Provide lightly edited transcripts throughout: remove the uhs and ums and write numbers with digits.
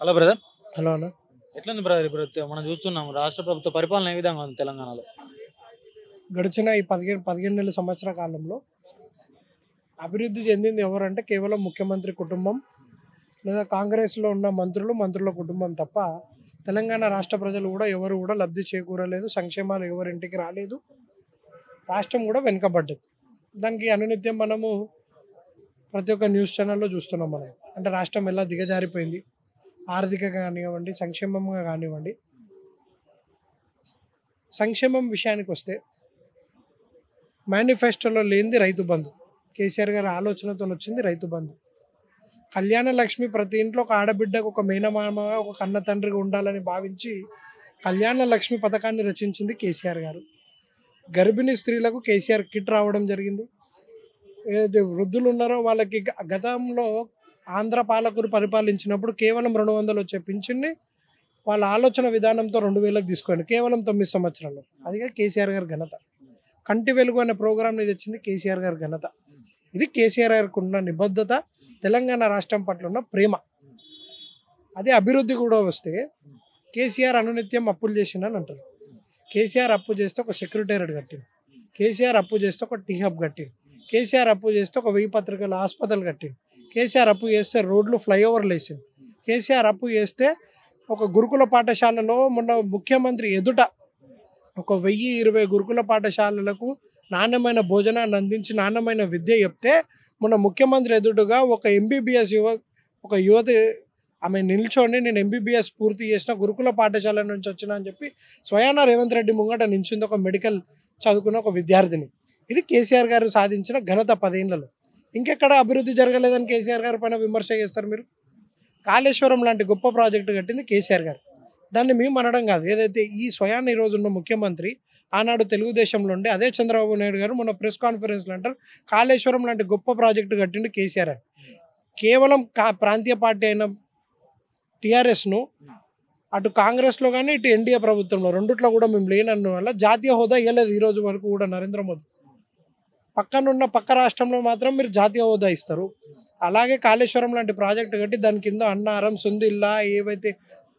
Hello brother. Hello అన్న. ఎట్లుంది brother? ఇప్పుడు మనం చూస్తున్నాం రాష్ట్ర ప్రభుత్వ పరిపాలన ఏ విధంగా ఉంది తెలంగాణలో? గడిచిన ఈ 15 నెలల సంవత్సర కాలంలో అభివృద్ధి చెందింది ఎవరంటే కేవలం ముఖ్యమంత్రి కుటుంబం లేదా కాంగ్రెస్లో ఉన్న మంత్రుల కుటుంబం తప్ప తెలంగాణ రాష్ట్ర ప్రజలు కూడా ఎవరు కూడా లబ్ధి చేకూరలేదు. సంక్షేమాలు ఎవరింటికి రాలేదు. రాష్ట్రం కూడా వెనుకబడ్డది. దానికి అనునిత్యం మనము ప్రతి ఒక్క న్యూస్ ఛానల్లో చూస్తున్నాం మనం. అంటే రాష్ట్రం ఎలా దిగజారిపోయింది, ఆర్థికంగా కానివ్వండి, సంక్షేమంగా కానివ్వండి. సంక్షేమం విషయానికి వస్తే మేనిఫెస్టోలో లేనిది రైతు బంధు. కేసీఆర్ గారి ఆలోచనతో వచ్చింది రైతు బంధు. కళ్యాణ లక్ష్మి ప్రతి ఇంట్లో ఒక ఆడబిడ్డకు ఒక మేనమామగా ఒక కన్న తండ్రిగా ఉండాలని భావించి కళ్యాణ లక్ష్మి పథకాన్ని రచించింది కేసీఆర్ గారు. గర్భిణీ స్త్రీలకు కేసీఆర్ కిట్ రావడం జరిగింది. ఏదైతే వృద్ధులు ఉన్నారో వాళ్ళకి గతంలో ఆంధ్ర పాలకులు పరిపాలించినప్పుడు కేవలం 200 వచ్చే పింఛన్ని వాళ్ళ ఆలోచన విధానంతో 2000కి తీసుకోండి కేవలం 9 సంవత్సరాలు. అదిగా కేసీఆర్ గారి ఘనత. కంటి వెలుగు అనే ప్రోగ్రామ్ని తెచ్చింది కేసీఆర్ గారి ఘనత. ఇది కేసీఆర్ గారికి ఉన్న నిబద్ధత, తెలంగాణ రాష్ట్రం పట్ల ఉన్న ప్రేమ. అదే అభివృద్ధి కూడా వస్తే కేసీఆర్ అనునిత్యం అప్పులు చేసిండని అంటారు. కేసీఆర్ అప్పు చేస్తే ఒక సెక్రటేరియట్ కట్టింది. కేసీఆర్ అప్పు చేస్తే ఒక టీ హబ్ కట్టింది. కేసీఆర్ అప్పు చేస్తే ఒక 1000 పత్రికల హాస్పిటల్ కట్టింది. కేసీఆర్ అప్పు చేస్తే రోడ్లు ఫ్లైఓవర్లు వేసింది. కేసీఆర్ అప్పు చేస్తే ఒక గురుకుల పాఠశాలలో మొన్న ముఖ్యమంత్రి ఎదుట ఒక 1020 గురుకుల పాఠశాలలకు నాణ్యమైన భోజనాన్ని అందించి నాణ్యమైన విద్య చెప్తే మొన్న ముఖ్యమంత్రి ఎదుటుగా ఒక ఎంబీబీఎస్ యువత ఆమె నిల్చొని నేను ఎంబీబీఎస్ పూర్తి చేసిన గురుకుల పాఠశాల నుంచి వచ్చిన అని చెప్పి స్వయాన రేవంత్ రెడ్డి ముంగట నించింది ఒక మెడికల్ చదువుకున్న ఒక విద్యార్థిని. ఇది కేసీఆర్ గారు సాధించిన ఘనత 10 ఏళ్లలో. ఇంకెక్కడ అభివృద్ధి జరగలేదని కేసీఆర్ గారి పైన విమర్శ చేస్తారు మీరు. కాళేశ్వరం లాంటి గొప్ప ప్రాజెక్టు కట్టింది కేసీఆర్ గారు. దాన్ని మేము అనడం కాదు. ఏదైతే ఈ స్వయాన్ని ఈరోజు ఉన్న ముఖ్యమంత్రి ఆనాడు తెలుగుదేశంలో ఉండే అదే చంద్రబాబు నాయుడు గారు మొన్న ప్రెస్ కాన్ఫరెన్స్లో అంటారు కాళేశ్వరం లాంటి గొప్ప ప్రాజెక్టు కట్టిండు కేసీఆర్ అని. కేవలం ప్రాంతీయ పార్టీ అయిన టీఆర్ఎస్ను అటు కాంగ్రెస్లో కానీ ఇటు ఎన్డీఏ ప్రభుత్వంలో రెండిట్లో కూడా మేము లేనన్న వల్ల జాతీయ హోదా ఇవ్వలేదు ఈ రోజు వరకు కూడా నరేంద్ర మోదీ. పక్క రాష్ట్రంలో మాత్రం మీరు జాతీయ హోదా ఇస్తారు. అలాగే కాళేశ్వరం లాంటి ప్రాజెక్టు కట్టి దాని కింద అన్నారం, సుందిల్లా ఏవైతే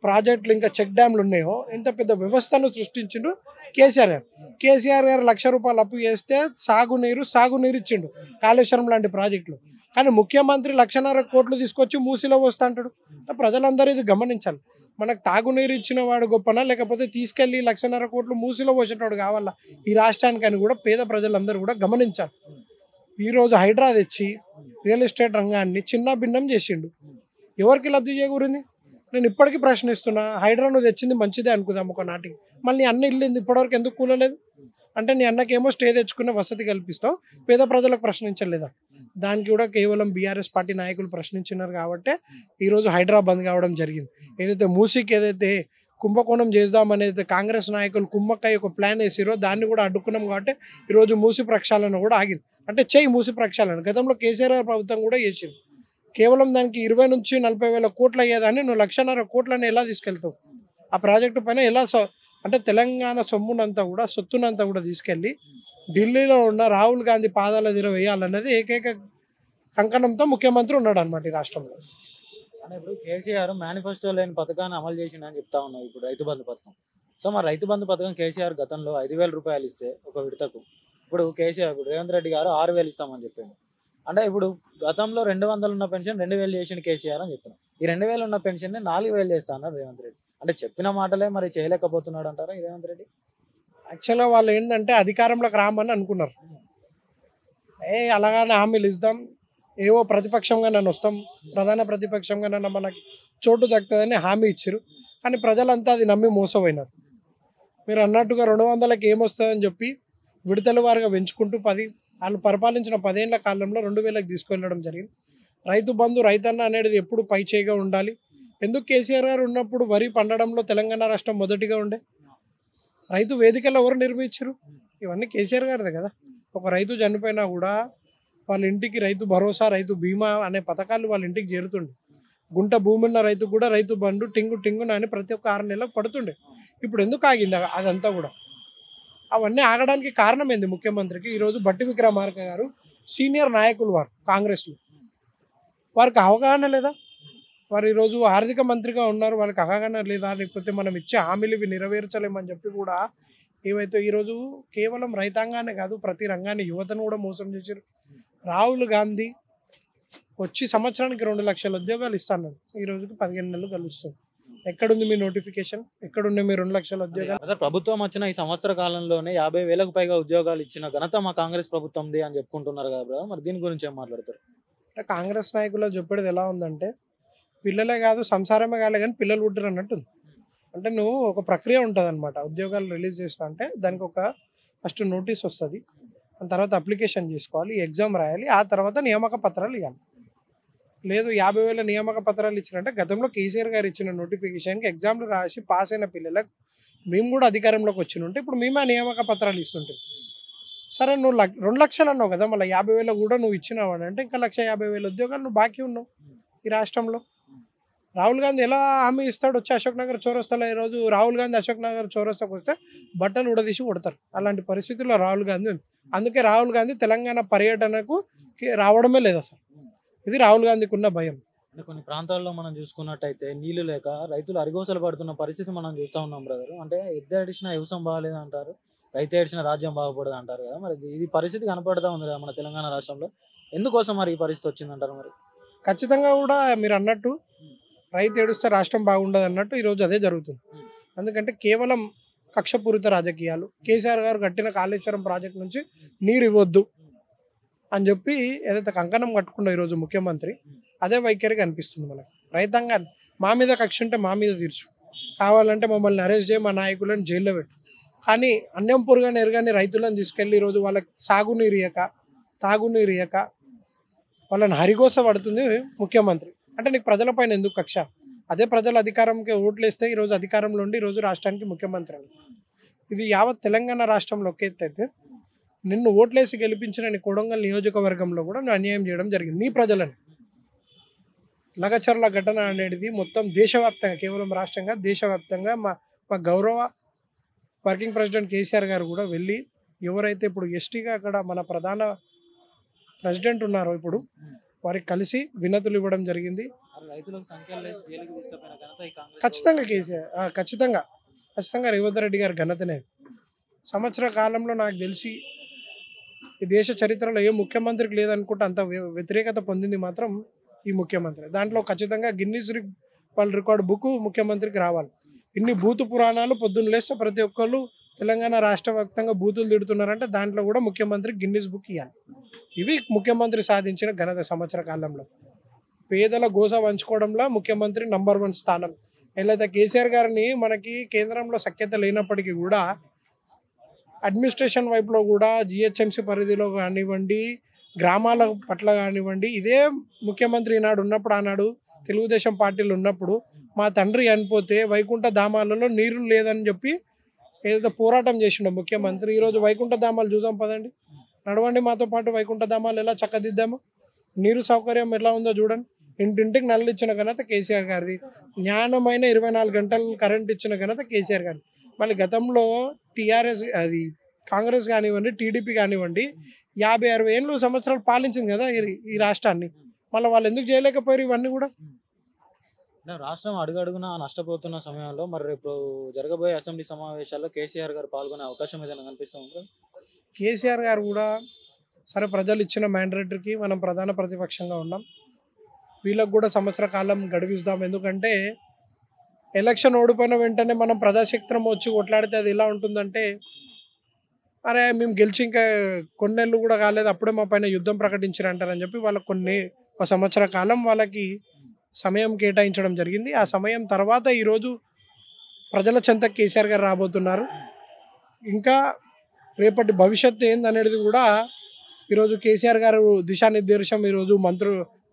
ప్రాజెక్టులు ఇంకా చెక్ డ్యామ్లు ఉన్నాయో ఎంత పెద్ద వ్యవస్థను సృష్టించిండు కేసీఆర్ గారు. కేసీఆర్ గారు ₹1,00,000 అప్పు చేస్తే సాగునీరు ఇచ్చిండు కాళేశ్వరం లాంటి ప్రాజెక్టులు. కానీ ముఖ్యమంత్రి 1,50,000 కోట్లు తీసుకొచ్చి మూసిలో వస్తా అంటాడు. ప్రజలందరూ ఇది గమనించాలి. మనకు తాగునీరు ఇచ్చిన వాడు గొప్పనా లేకపోతే తీసుకెళ్ళి 1,50,000 కోట్లు మూసిలో పోసేటోడు కావాలా ఈ రాష్ట్రానికని కూడా పేద ప్రజలందరూ కూడా గమనించాలి. ఈరోజు హైడ్రా తెచ్చి రియల్ ఎస్టేట్ రంగాన్ని చిన్న భిన్నం చేసిండు. ఎవరికి లబ్ధి చేకూరింది? నేను ఇప్పటికీ ప్రశ్నిస్తున్నా. హైడ్రా నువ్వు తెచ్చింది మంచిదే అనుకుందాం ఒక నాటికి, మళ్ళీ అన్న ఇల్లు ఇప్పటివరకు ఎందుకు కూలలేదు? అంటే నీ అన్నకేమో స్టే తెచ్చుకునే వసతి కల్పిస్తావు, పేద ప్రజలకు ప్రశ్నించలేదా? దానికి కూడా కేవలం బీఆర్ఎస్ పార్టీ నాయకులు ప్రశ్నించినారు కాబట్టి ఈరోజు హైడ్రా బంద్ కావడం జరిగింది. ఏదైతే మూసీకి ఏదైతే కుంభకోణం చేద్దామనేది కాంగ్రెస్ నాయకులు కుమ్మక్కయ్య ఒక ప్లాన్ వేసిరో దాన్ని కూడా అడ్డుకున్నాం కాబట్టి ఈరోజు మూసీ ప్రక్షాళన కూడా ఆగింది. అంటే మూసీ ప్రక్షాళన గతంలో కేసీఆర్ ప్రభుత్వం కూడా చేసింది. కేవలం దానికి 20 నుంచి 40,000 కోట్లు అయ్యేదాన్ని నువ్వు 1,50,000 కోట్లని ఎలా తీసుకెళ్తావు? ఆ ప్రాజెక్టు పైన ఎలా అంటే తెలంగాణ సొత్తునంతా కూడా తీసుకెళ్ళి ఢిల్లీలో ఉన్న రాహుల్ గాంధీ పాదాల దగ్గర వేయాలన్నది ఏకైక కంకణంతో ముఖ్యమంత్రి ఉన్నాడు అనమాట ఈ రాష్ట్రంలో. అంటే ఇప్పుడు కేసీఆర్ మేనిఫెస్టో లేని పథకాన్ని అమలు చేసిందని చెప్తా ఉన్నావు. ఇప్పుడు రైతు బంధు పథకం. సో మరి రైతు బంధు పథకం కేసీఆర్ గతంలో ₹5,000 ఇస్తే ఒక విడతకు, ఇప్పుడు రేవంత్ రెడ్డి గారు 6,000 ఇస్తామని చెప్పిండు. అంటే ఇప్పుడు గతంలో 200 ఉన్న పెన్షన్ 2,000 చేసిండు కేసీఆర్ అని చెప్తున్నాం. ఈ 2,000 ఉన్న పెన్షన్ని 4,000 చేస్తా అన్నారు రేవంత్ రెడ్డి. అంటే చెప్పిన మాటలే మరి చేయలేకపోతున్నాడు అంటారా ఈ రేవంత్ రెడ్డి? యాక్చువల్గా వాళ్ళు ఏంటంటే అధికారంలోకి రామని అనుకున్నారు. అలాగానే హామీలు ఇద్దాం, ఏవో ప్రతిపక్షంగా నన్ను వస్తాం, ప్రధాన ప్రతిపక్షంగా నన్ను మనకి చోటు దక్కుతుందని హామీ ఇచ్చారు. కానీ ప్రజలంతా అది నమ్మి మోసపోయినారు. మీరు అన్నట్టుగా 200కి ఏమొస్తుందని చెప్పి విడతల వారుగా పెంచుకుంటూ వాళ్ళు పరిపాలించిన 10 ఏళ్ల కాలంలో 2,000కి తీసుకెళ్ళడం జరిగింది. రైతు బంధు రైతన్న అనేది ఎప్పుడు పై చేయిగా ఉండాలి. ఎందుకు కేసీఆర్ గారు ఉన్నప్పుడు వరి పండడంలో తెలంగాణ రాష్ట్రం మొదటిగా ఉండే? రైతు వేదికలు ఎవరు నిర్మించారు? ఇవన్నీ కేసీఆర్ గారిదే కదా. ఒక రైతు చనిపోయినా కూడా వాళ్ళ ఇంటికి రైతు భరోసా, రైతు బీమా అనే పథకాలు వాళ్ళ ఇంటికి చేరుతుండే. గుంట భూమి ఉన్న రైతు కూడా రైతు బంధు టింగున అని ప్రతి ఒక్క 6 నెలలకు పడుతుండే. ఇప్పుడు ఎందుకు ఆగింది అదంతా కూడా? అవన్నీ ఆగడానికి కారణం ఏంది? ముఖ్యమంత్రికి ఈరోజు బట్టి విక్రమార్క గారు సీనియర్ నాయకులు, వారు కాంగ్రెస్లో, వారికి అవగాహన లేదా? వారు ఈరోజు ఆర్థిక మంత్రిగా ఉన్నారు, వాళ్ళకి అవగాహన లేదా, లేకపోతే మనం ఇచ్చే హామీలు ఇవి నెరవేర్చలేమని చెప్పి కూడా ఏవైతే ఈరోజు కేవలం రైతాంగానే కాదు ప్రతి రంగాన్ని యువతను కూడా మోసం చేశారు. రాహుల్ గాంధీ వచ్చి సంవత్సరానికి 2 లక్షల ఉద్యోగాలు ఇస్తాను, ఈ రోజుకి 15 నెలలు కలుస్తుంది. ఎక్కడుంది మీ నోటిఫికేషన్? ఎక్కడున్నాయి మీ 2 లక్షల ఉద్యోగాలు? బ్రదర్, ప్రభుత్వం వచ్చిన ఈ సంవత్సర కాలంలోనే 50,000కు పైగా ఉద్యోగాలు ఇచ్చిన ఘనత మా కాంగ్రెస్ ప్రభుత్వంది అని చెప్పుకుంటున్నారు కదా బ్రదర్, మరి దీని గురించి ఏం మాట్లాడతారు? అంటే కాంగ్రెస్ నాయకులు చెప్పేది ఎలా ఉందంటే, పిల్లలే కాదు సంసారమే కాలే కానీ పిల్లలు పుట్టరు అన్నట్టుంది. అంటే నువ్వు ఒక ప్రక్రియ ఉంటుంది అనమాట. ఉద్యోగాలు రిలీజ్ చేసిన అంటే దానికి ఒక ఫస్ట్ నోటీస్ వస్తుంది, దాని తర్వాత అప్లికేషన్ చేసుకోవాలి, ఎగ్జామ్ రాయాలి, ఆ తర్వాత నియామక పత్రాలు ఇవ్వాలి. లేదు 50,000 నియామక పత్రాలు ఇచ్చినంటే గతంలో కేసీఆర్ గారు ఇచ్చిన నోటిఫికేషన్కి ఎగ్జామ్లు రాసి పాస్ అయిన పిల్లలకు మేము కూడా అధికారంలోకి వచ్చి ఉంటే ఇప్పుడు మేమే ఆ నియామక పత్రాలు ఇస్తుంటాం. సరే నువ్వు 2 లక్షలు అన్నావు కదా, మళ్ళీ 50,000 కూడా నువ్వు ఇచ్చినావు అంటే ఇంకా 1,50,000 ఉద్యోగాలు నువ్వు బాకీ ఉన్నావు ఈ రాష్ట్రంలో. రాహుల్ గాంధీ ఎలా హామీ ఇస్తాడు? వచ్చి అశోక్ నగర్ చౌరస్తాలో ఈరోజు రాహుల్ గాంధీ అశోక్ నగర్ చౌరస్తాకు వస్తే బట్టలు ఉడదీసి కొడతారు. అలాంటి పరిస్థితుల్లో రాహుల్ గాంధీ ఉంది. అందుకే రాహుల్ గాంధీ తెలంగాణ పర్యటనకు రావడమే లేదు అసలు. ఇది రాహుల్ గాంధీకి ఉన్న భయం. అంటే కొన్ని ప్రాంతాల్లో మనం చూసుకున్నట్టయితే నీళ్లు లేక రైతులు అరిగోసలు పడుతున్న పరిస్థితి మనం చూస్తూ ఉన్నాం బ్రదర్. అంటే ఎద్దు ఏడిచిన వ్యవసాయం బాగాలేదు అంటారు, రైతు ఏడిచిన రాజ్యం బాగుపడదు అంటారు కదా, మరి ఇది పరిస్థితి కనపడతా ఉంది కదా మన తెలంగాణ రాష్ట్రంలో. ఎందుకోసం మరి ఈ పరిస్థితి వచ్చిందంటారు? మరి ఖచ్చితంగా కూడా మీరు అన్నట్టు రైతు ఏడుస్తే రాష్ట్రం బాగుండదు అన్నట్టు ఈరోజు అదే జరుగుతుంది. ఎందుకంటే కేవలం కక్షపూరిత రాజకీయాలు, కేసీఆర్ గారు కట్టిన కాళేశ్వరం ప్రాజెక్ట్ నుంచి నీరు ఇవ్వద్దు అని చెప్పి ఏదైతే కంకణం కట్టుకుండో ఈరోజు ముఖ్యమంత్రి, అదే వైఖరి కనిపిస్తుంది మనకు. రైతాంగాన్ని మా మీద కక్ష ఉంటే మా మీద తీర్చు, కావాలంటే మమ్మల్ని అరెస్ట్ చేయి, మా నాయకులను జైల్లో పెట్టు, కానీ అన్నం పురుగానే ఎరగానే రైతులను తీసుకెళ్ళి ఈరోజు వాళ్ళకి సాగునీరు ఇయ్యక తాగునీరు ఇయ్యక వాళ్ళని హరిగోస పడుతుంది ముఖ్యమంత్రి. అంటే నీకు ప్రజలపైన ఎందుకు కక్ష? అదే ప్రజలు అధికారంకి ఓట్లు వేస్తే ఈరోజు అధికారంలో ఉండి ఈరోజు రాష్ట్రానికి ముఖ్యమంత్రి అని. ఇది యావత్ తెలంగాణ రాష్ట్రంలో ఒక ఎత్తు అయితే, నిన్ను ఓట్లేసి గెలిపించిన నీ కొడంగల్ నియోజకవర్గంలో కూడా నువ్వు అన్యాయం చేయడం జరిగింది నీ ప్రజలని. లగచర్ల ఘటన అనేది మొత్తం దేశవ్యాప్తంగా, కేవలం రాష్ట్రంగా దేశవ్యాప్తంగా మా గౌరవ వర్కింగ్ ప్రెసిడెంట్ కేసీఆర్ గారు కూడా వెళ్ళి ఎవరైతే ఇప్పుడు ఎస్టీగా అక్కడ మన ప్రధాన ప్రెసిడెంట్ ఉన్నారో ఇప్పుడు వారికి కలిసి వినతులు ఇవ్వడం జరిగింది. రైతులకు సంఖ్యలు లేచి జైలుకి తీసుకుపోయిన ఘనత ఈ కాంగ్రెస్ ఖచ్చితంగా కేసీఆర్, ఖచ్చితంగా రేవంత్ రెడ్డి గారి ఘనతనే. సంవత్సర కాలంలో నాకు తెలిసి ఈ దేశ చరిత్రలో ఏ ముఖ్యమంత్రికి లేదనుకుంటే అంత వ్యతిరేకత పొందింది మాత్రం ఈ ముఖ్యమంత్రి. దాంట్లో ఖచ్చితంగా గిన్నీస్ వరల్డ్ రికార్డ్ బుక్ ముఖ్యమంత్రికి రావాలి. ఇన్ని బూతు పురాణాలు పొద్దున్న లేస్తే ప్రతి ఒక్కళ్ళు తెలంగాణ రాష్ట్ర వ్యాప్తంగా బూతులు తిడుతున్నారంటే దాంట్లో కూడా ముఖ్యమంత్రి గిన్నీస్ బుక్ ఇవ్వాలి. ఇవి ముఖ్యమంత్రి సాధించిన ఘనత సంవత్సర కాలంలో. పేదల గోస వంచుకోవడంలో ముఖ్యమంత్రి నంబర్ 1 స్థానం. ఎలా కేసీఆర్ గారిని మనకి కేంద్రంలో సఖ్యత లేనప్పటికీ కూడా అడ్మినిస్ట్రేషన్ వైపులో కూడా జిహెచ్ఎంసీ పరిధిలో కానివ్వండి, గ్రామాల పట్ల కానివ్వండి, ఇదే ముఖ్యమంత్రి ఈనాడు ఉన్నప్పుడు, ఆనాడు తెలుగుదేశం పార్టీలు ఉన్నప్పుడు మా తండ్రి చనిపోతే వైకుంఠ ధామాలలో నీరు లేదని చెప్పి ఏదైతే పోరాటం చేసిండో ముఖ్యమంత్రి, ఈరోజు వైకుంఠ ధామాలు చూసాం పదండి, నడవండి మాతో పాటు వైకుంఠ ధామాలు ఎలా చక్కదిద్దామో, నీరు సౌకర్యం ఎలా ఉందో చూడండి. ఇంటింటికి నల్లు ఇచ్చిన ఘనత కేసీఆర్ గారిది. జ్ఞానమైన 24 గంటలు కరెంట్ ఇచ్చిన ఘనత కేసీఆర్ గారిది. మళ్ళీ గతంలో టీఆర్ఎస్ అది కాంగ్రెస్ కానివ్వండి, టీడీపీ కానివ్వండి 50-60 సంవత్సరాలు పాలించింది కదా ఈ రాష్ట్రాన్ని. మళ్ళీ వాళ్ళు ఎందుకు చేయలేకపోయారు ఇవన్నీ కూడా? రాష్ట్రం అడుగడుగునా నష్టపోతున్న సమయంలో మరి రేపు జరగబోయే అసెంబ్లీ సమావేశాల్లో కేసీఆర్ గారు పాల్గొనే అవకాశం ఏదైనా కనిపిస్తుంది? కేసీఆర్ గారు కూడా సరే, ప్రజలు ఇచ్చిన మ్యాండేటరీకి మనం ప్రధాన ప్రతిపక్షంగా ఉన్నాం, వీళ్ళకు కూడా సంవత్సర కాలం గడివిస్తాం. ఎందుకంటే ఎలక్షన్ ఓడిపోయిన వెంటనే మనం ప్రజాశక్తం వచ్చి కొట్లాడితే అది ఎలా ఉంటుందంటే, అరే మేము గెలిచి ఇంకా కొన్నేళ్ళు కూడా కాలేదు అప్పుడే మా పైన యుద్ధం ప్రకటించారంటారని చెప్పి వాళ్ళకి ఒక సంవత్సర కాలం వాళ్ళకి సమయం కేటాయించడం జరిగింది. ఆ సమయం తర్వాత ఈరోజు ప్రజల చెంతకు కేసీఆర్ గారు రాబోతున్నారు. ఇంకా రేపటి భవిష్యత్తు ఏందనేది కూడా ఈరోజు కేసీఆర్ గారు దిశానిర్దేశం ఈరోజు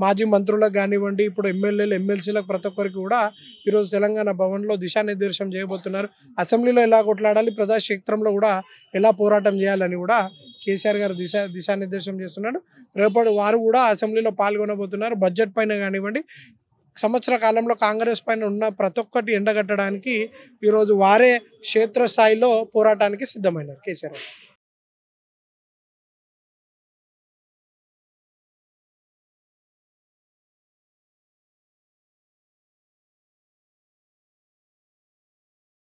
మాజీ మంత్రులకు కానివ్వండి, ఇప్పుడు ఎమ్మెల్యేలు ఎమ్మెల్సీలకు ప్రతి ఒక్కరికి కూడా ఈరోజు తెలంగాణ భవన్లో దిశానిర్దేశం చేయబోతున్నారు. అసెంబ్లీలో ఎలా కొట్లాడాలి, ప్రజాక్షేత్రంలో కూడా ఎలా పోరాటం చేయాలని కూడా కేసీఆర్ గారు దిశానిర్దేశం చేస్తున్నాడు. రేపటి వారు కూడా అసెంబ్లీలో పాల్గొనబోతున్నారు. బడ్జెట్ పైన కానివ్వండి, సంవత్సర కాలంలో కాంగ్రెస్ పైన ఉన్న ప్రతి ఒక్కటి ఎండగట్టడానికి ఈరోజు వారే క్షేత్రస్థాయిలో పోరాటానికి సిద్ధమైనారు కేసీఆర్.